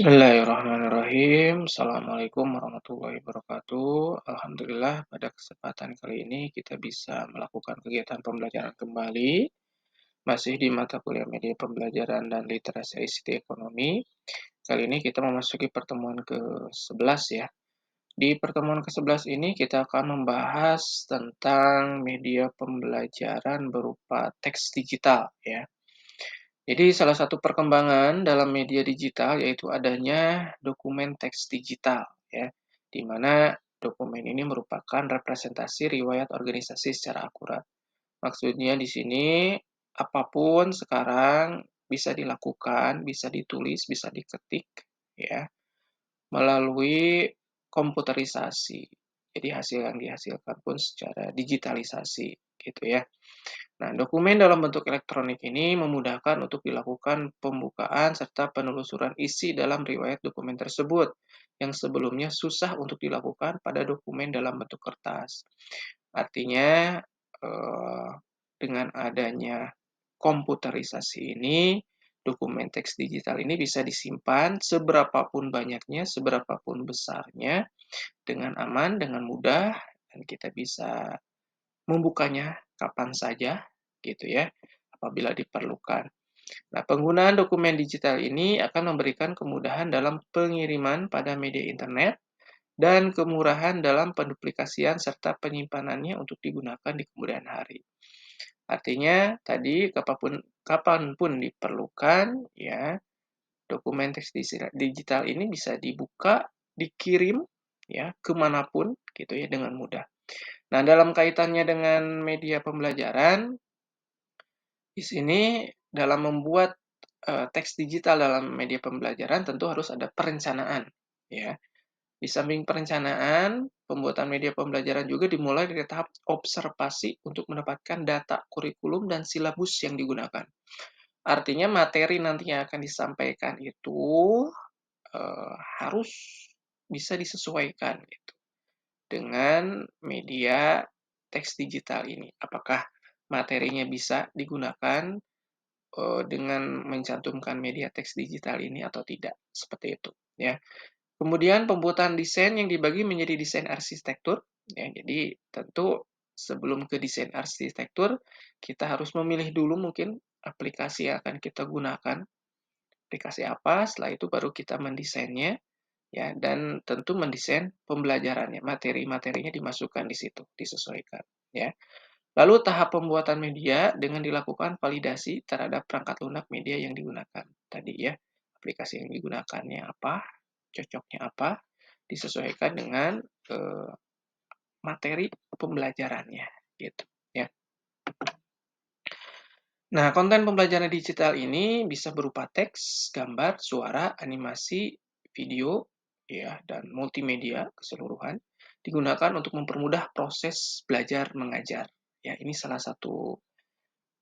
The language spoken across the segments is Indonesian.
Bismillahirrahmanirrahim. Assalamualaikum warahmatullahi wabarakatuh. Alhamdulillah, pada kesempatan kali ini kita bisa melakukan kegiatan pembelajaran kembali, masih di mata kuliah media pembelajaran dan literasi ICT ekonomi. Kali ini kita memasuki pertemuan ke-11 ya. Di pertemuan ke-11 ini kita akan membahas tentang media pembelajaran berupa teks digital ya. Jadi salah satu perkembangan dalam media digital yaitu adanya dokumen teks digital ya, di mana dokumen ini merupakan representasi riwayat organisasi secara akurat. Maksudnya di sini apapun sekarang bisa dilakukan, bisa ditulis, bisa diketik ya melalui komputerisasi. Jadi hasil yang dihasilkan pun secara digitalisasi gitu ya. Nah, dokumen dalam bentuk elektronik ini memudahkan untuk dilakukan pembukaan serta penelusuran isi dalam riwayat dokumen tersebut, yang sebelumnya susah untuk dilakukan pada dokumen dalam bentuk kertas. Artinya, dengan adanya komputerisasi ini, dokumen teks digital ini bisa disimpan seberapapun banyaknya, seberapapun besarnya, dengan aman, dengan mudah, dan kita bisa membukanya kapan saja gitu ya, apabila diperlukan. Nah, penggunaan dokumen digital ini akan memberikan kemudahan dalam pengiriman pada media internet dan kemurahan dalam penduplikasian serta penyimpanannya untuk digunakan di kemudian hari. Artinya tadi kapanpun diperlukan ya, dokumen teks digital ini bisa dibuka, dikirim ya kemanapun gitu ya dengan mudah. Nah, dalam kaitannya dengan media pembelajaran, di sini dalam membuat teks digital dalam media pembelajaran tentu harus ada perencanaan, ya. Di samping perencanaan, pembuatan media pembelajaran juga dimulai dari tahap observasi untuk mendapatkan data kurikulum dan silabus yang digunakan. Artinya materi nanti yang akan disampaikan itu harus bisa disesuaikan gitu dengan media teks digital ini. Apakah materinya bisa digunakan dengan mencantumkan media teks digital ini atau tidak, seperti itu ya. Kemudian pembuatan desain yang dibagi menjadi desain arsitektur ya. Jadi tentu sebelum ke desain arsitektur kita harus memilih dulu mungkin aplikasi yang akan kita gunakan. Aplikasi apa, setelah itu baru kita mendesainnya ya, dan tentu mendesain pembelajarannya, materi-materinya dimasukkan di situ, disesuaikan ya. Lalu tahap pembuatan media dengan dilakukan validasi terhadap perangkat lunak media yang digunakan. Tadi ya, aplikasi yang digunakannya apa, cocoknya apa, disesuaikan dengan materi pembelajarannya gitu ya. Nah, konten pembelajaran digital ini bisa berupa teks, gambar, suara, animasi, video, ya, dan multimedia keseluruhan digunakan untuk mempermudah proses belajar mengajar. Ya, ini salah satu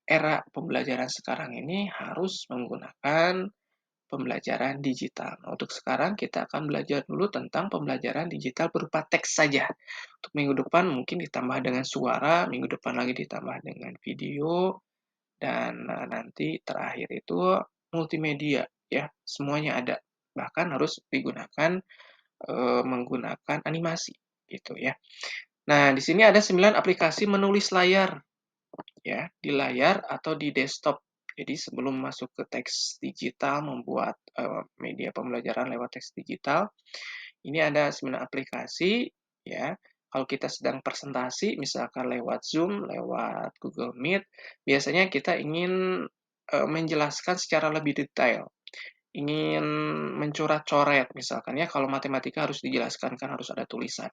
era pembelajaran sekarang ini harus menggunakan pembelajaran digital. Nah, untuk sekarang kita akan belajar dulu tentang pembelajaran digital berupa teks saja. Untuk minggu depan mungkin ditambah dengan suara, minggu depan lagi ditambah dengan video, dan nanti terakhir itu multimedia ya, semuanya ada. Bahkan harus digunakan menggunakan animasi gitu ya. Nah, di sini ada 9 aplikasi menulis layar ya, di layar atau di desktop. Jadi sebelum masuk ke teks digital membuat media pembelajaran lewat teks digital, ini ada 9 aplikasi ya. Kalau kita sedang presentasi, misalkan lewat Zoom, lewat Google Meet, biasanya kita ingin menjelaskan secara lebih detail, ingin mencoret-coret misalkan ya, kalau matematika harus dijelaskan kan harus ada tulisan.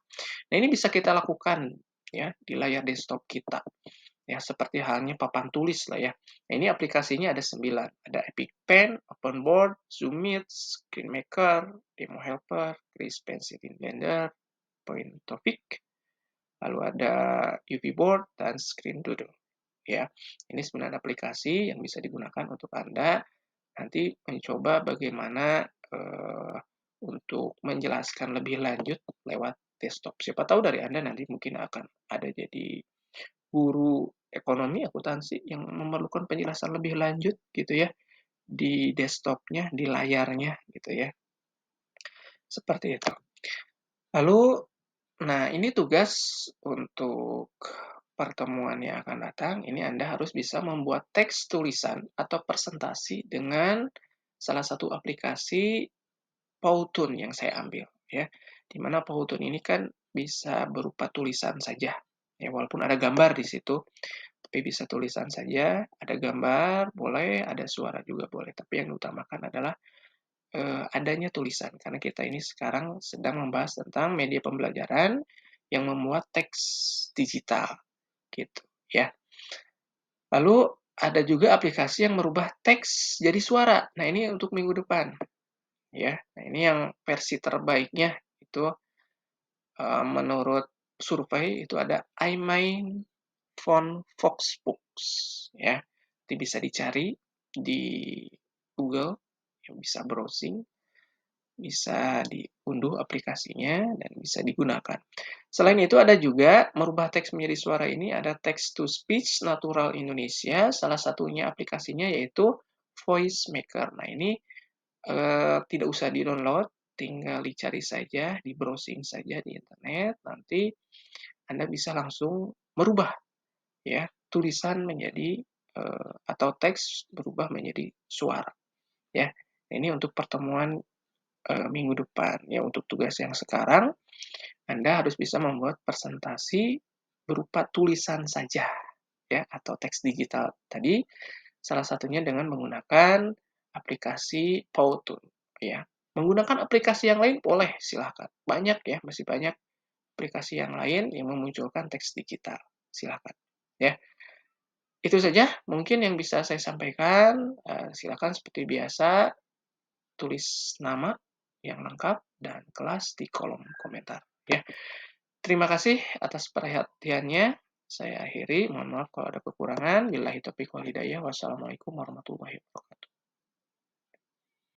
Nah, ini bisa kita lakukan ya di layar desktop kita. Ya, seperti halnya papan tulis lah ya. Nah, ini aplikasinya ada 9. Ada Epic Pen, OpenBoard, Zoom Meet, ScreenMaker, Demo Helper, Chris Pencil in Blender, Point Topic, lalu ada UV Board, dan Screen Doodle. Ya, ini 9 aplikasi yang bisa digunakan untuk Anda nanti mencoba bagaimana untuk menjelaskan lebih lanjut lewat desktop. Siapa tahu dari Anda nanti mungkin akan ada jadi guru ekonomi akuntansi yang memerlukan penjelasan lebih lanjut gitu ya di desktopnya, di layarnya gitu ya. Seperti itu. Lalu, nah ini tugas untuk pertemuan yang akan datang, ini Anda harus bisa membuat teks tulisan atau presentasi dengan salah satu aplikasi Powtoon yang saya ambil, ya. Di mana Powtoon ini kan bisa berupa tulisan saja, ya walaupun ada gambar di situ, tapi bisa tulisan saja, ada gambar boleh, ada suara juga boleh, tapi yang diutamakan adalah adanya tulisan, karena kita ini sekarang sedang membahas tentang media pembelajaran yang memuat teks digital, gitu ya. Lalu ada juga aplikasi yang merubah teks jadi suara. Nah, ini untuk minggu depan, ya. Nah, ini yang versi terbaiknya itu menurut survei itu ada iMind Phone Foxbooks, ya. Nanti bisa dicari di Google, yang bisa browsing, bisa diunduh aplikasinya dan bisa digunakan. Selain itu ada juga merubah teks menjadi suara ini ada text to speech natural Indonesia, salah satunya aplikasinya yaitu Voice Maker. Nah, ini tidak usah di-download, tinggal dicari saja, di-browsing saja di internet, nanti Anda bisa langsung merubah ya tulisan menjadi atau teks berubah menjadi suara ya. Ini untuk pertemuan minggu depan. Ya, untuk tugas yang sekarang, Anda harus bisa membuat presentasi berupa tulisan saja, ya, atau teks digital tadi, salah satunya dengan menggunakan aplikasi Powtoon, ya. Menggunakan aplikasi yang lain boleh, silahkan. Banyak ya, masih banyak aplikasi yang lain yang memunculkan teks digital. Silahkan, ya. Itu saja mungkin yang bisa saya sampaikan. Silakan seperti biasa tulis nama yang lengkap dan kelas di kolom komentar ya. Terima kasih atas perhatiannya. Saya akhiri, mohon maaf kalau ada kekurangan. Billahi taufiq wal hidayah. Wassalamualaikum warahmatullahi wabarakatuh.